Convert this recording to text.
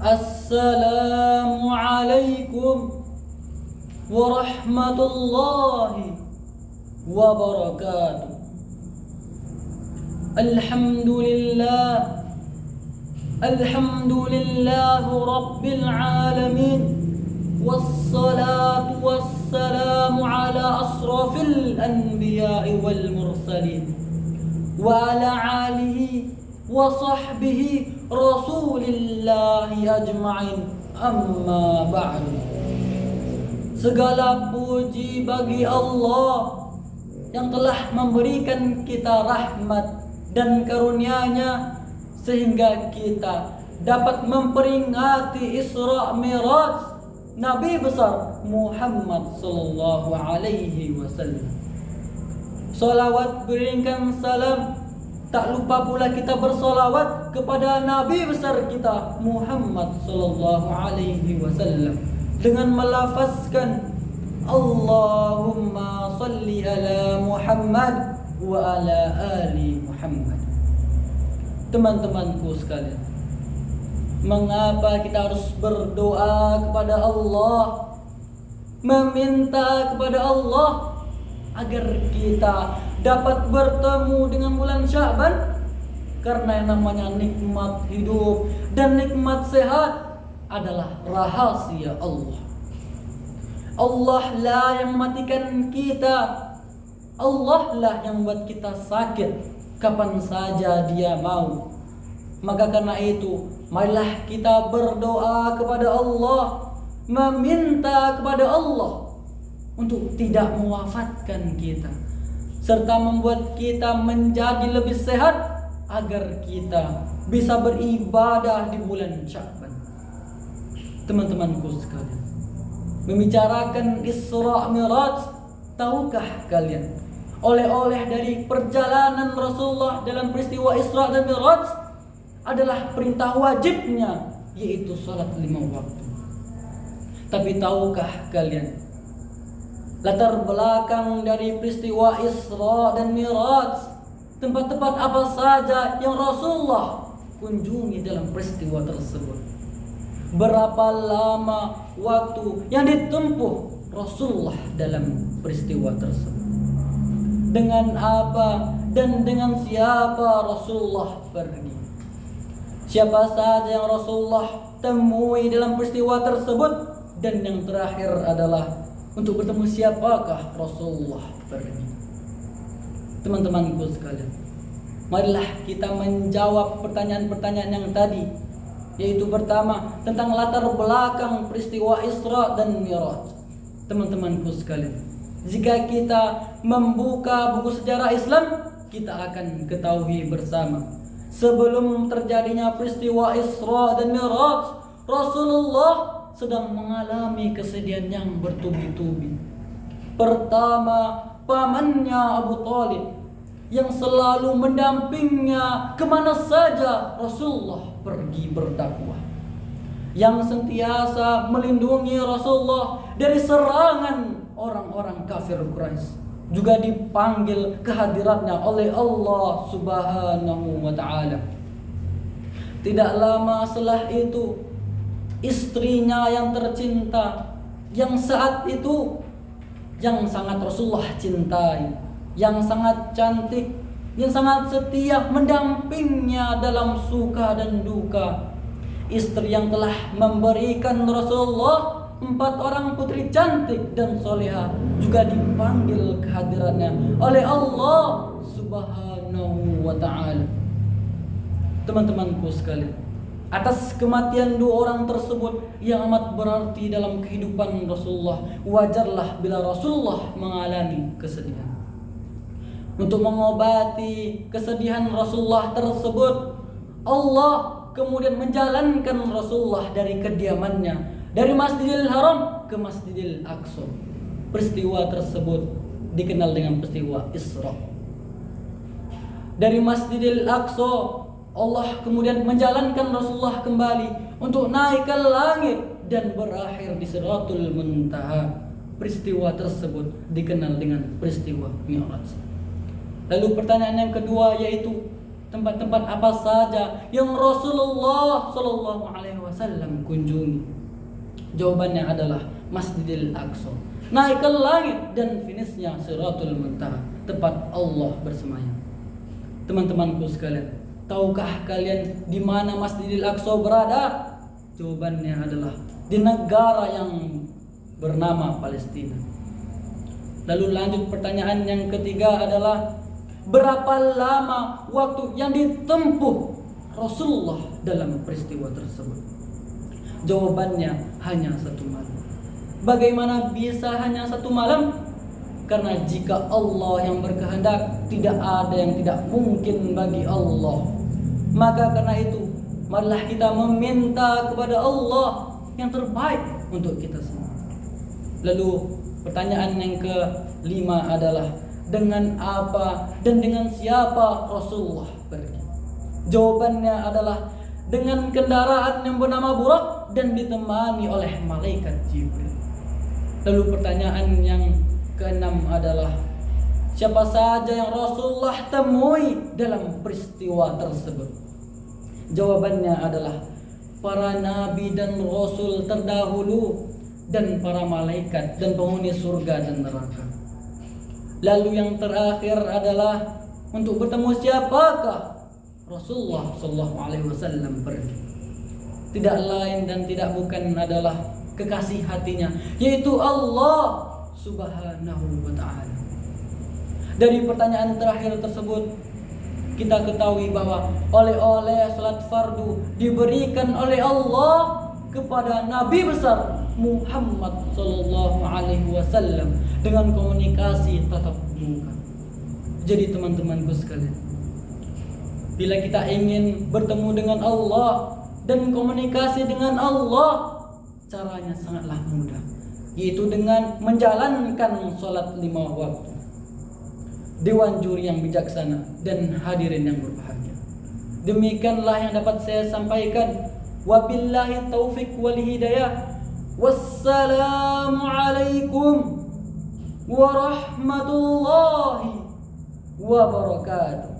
Assalamualaikum warahmatullahi wabarakatuh. Alhamdulillah rabbil alamin. Wassalatu wassalamu ala asrafil anbiya'i wal mursalin wa ala alihi wa sahbihi rasulillahi ajma'in, amma ba'du. Segala puji bagi Allah yang telah memberikan kita rahmat dan karunia-Nya sehingga kita dapat memperingati Isra Mi'raj Nabi besar Muhammad sallallahu alaihi wasallam. Salawat beriringkan salam, tak lupa pula kita bersolawat kepada Nabi besar kita Muhammad sallallahu alaihi wasallam dengan melafazkan Allahumma salli ala Muhammad wa ala ali Muhammad. Teman-temanku sekalian, mengapa kita harus berdoa kepada Allah, meminta kepada Allah agar kita dapat bertemu dengan bulan Sya'ban? Karena yang namanya nikmat hidup dan nikmat sehat adalah rahasia Allah. Allah lah yang mematikan kita. Allah lah yang membuat kita sakit kapan saja Dia mau. Maka karena itu, marilah kita berdoa kepada Allah, meminta kepada Allah untuk tidak mewafatkan kita, serta membuat kita menjadi lebih sehat agar kita bisa beribadah di bulan Sya'ban. Teman-temanku sekalian, membicarakan Isra Mi'raj, tahukah kalian oleh-oleh dari perjalanan Rasulullah dalam peristiwa Isra dan Mi'raj adalah perintah wajibnya, yaitu salat 5 waktu. Tapi tahukah kalian latar belakang dari peristiwa Isra dan Mi'raj? Tempat-tempat apa saja yang Rasulullah kunjungi dalam peristiwa tersebut? Berapa lama waktu yang ditempuh Rasulullah dalam peristiwa tersebut? Dengan apa dan dengan siapa Rasulullah pergi? Siapa saja yang Rasulullah temui dalam peristiwa tersebut? Dan yang terakhir adalah untuk bertemu siapakah Rasulullah pergi. Teman-temanku sekalian, marilah kita menjawab pertanyaan-pertanyaan yang tadi, yaitu pertama tentang latar belakang peristiwa Isra dan Mi'raj. Teman-temanku sekalian, jika kita membuka buku sejarah Islam, kita akan ketahui bersama, sebelum terjadinya peristiwa Isra dan Mi'raj, Rasulullah sedang mengalami kesedihan yang bertubi-tubi. Pertama, pamannya Abu Thalib yang selalu mendampingnya kemana saja Rasulullah pergi berdakwah, yang sentiasa melindungi Rasulullah dari serangan orang-orang kafir Quraisy, juga dipanggil kehadirannya oleh Allah Subhanahu wa ta'ala. Tidak lama setelah itu, istrinya yang tercinta, yang saat itu yang sangat Rasulullah cintai, yang sangat cantik, yang sangat setia mendampingnya dalam suka dan duka, istri yang telah memberikan Rasulullah 4 orang putri cantik dan soleha, juga dipanggil kehadirannya oleh Allah Subhanahu wa ta'ala. Teman-temanku sekalian, atas kematian 2 orang tersebut yang amat berarti dalam kehidupan Rasulullah, wajarlah bila Rasulullah mengalami kesedihan. Untuk mengobati kesedihan Rasulullah tersebut, Allah kemudian menjalankan Rasulullah dari kediamannya, dari Masjidil Haram ke Masjidil Aqsa. Peristiwa tersebut dikenal dengan peristiwa Isra. Dari Masjidil Aqsa, Allah kemudian menjalankan Rasulullah kembali untuk naik ke langit dan berakhir di Siratul Muntaha. Peristiwa tersebut dikenal dengan peristiwa Mi'raj. Lalu pertanyaan yang kedua, yaitu tempat-tempat apa saja yang Rasulullah Shallallahu Alaihi Wasallam kunjungi? Jawabannya adalah Masjidil Aqsa, naik ke langit dan finishnya Siratul Muntaha, tempat Allah bersemayam. Teman-temanku sekalian, tahukah kalian di mana Masjidil Aqsa berada? Jawabannya adalah di negara yang bernama Palestina. Lalu lanjut pertanyaan yang ketiga adalah berapa lama waktu yang ditempuh Rasulullah dalam peristiwa tersebut? Jawabannya hanya 1 malam. Bagaimana bisa hanya 1 malam? Karena jika Allah yang berkehendak, tidak ada yang tidak mungkin bagi Allah. Maka karena itu, marilah kita meminta kepada Allah yang terbaik untuk kita semua. Lalu pertanyaan yang kelima adalah dengan apa dan dengan siapa Rasulullah pergi? Jawabannya adalah dengan kendaraan yang bernama Burak dan ditemani oleh malaikat Jibril. Lalu pertanyaan yang keenam adalah siapa saja yang Rasulullah temui dalam peristiwa tersebut? Jawabannya adalah para nabi dan rasul terdahulu dan para malaikat dan penghuni surga dan neraka. Lalu yang terakhir adalah untuk bertemu siapakah Rasulullah Shallallahu Alaihi Wasallam pergi? Tidak lain dan tidak bukan adalah kekasih hatinya, yaitu Allah Subhanahu wa Ta'ala. Dari pertanyaan terakhir tersebut, kita ketahui bahwa oleh-oleh salat fardu diberikan oleh Allah kepada Nabi besar Muhammad Sallallahu Alaihi Wasallam dengan komunikasi tatap muka. Jadi teman-temanku sekalian, bila kita ingin bertemu dengan Allah dan komunikasi dengan Allah, caranya sangatlah mudah, yaitu dengan menjalankan sholat 5 waktu. Dewan juri yang bijaksana dan hadirin yang berbahagia, demikianlah yang dapat saya sampaikan. Wabillahi taufik wal hidayah. Wassalamualaikum warahmatullahi wabarakatuh.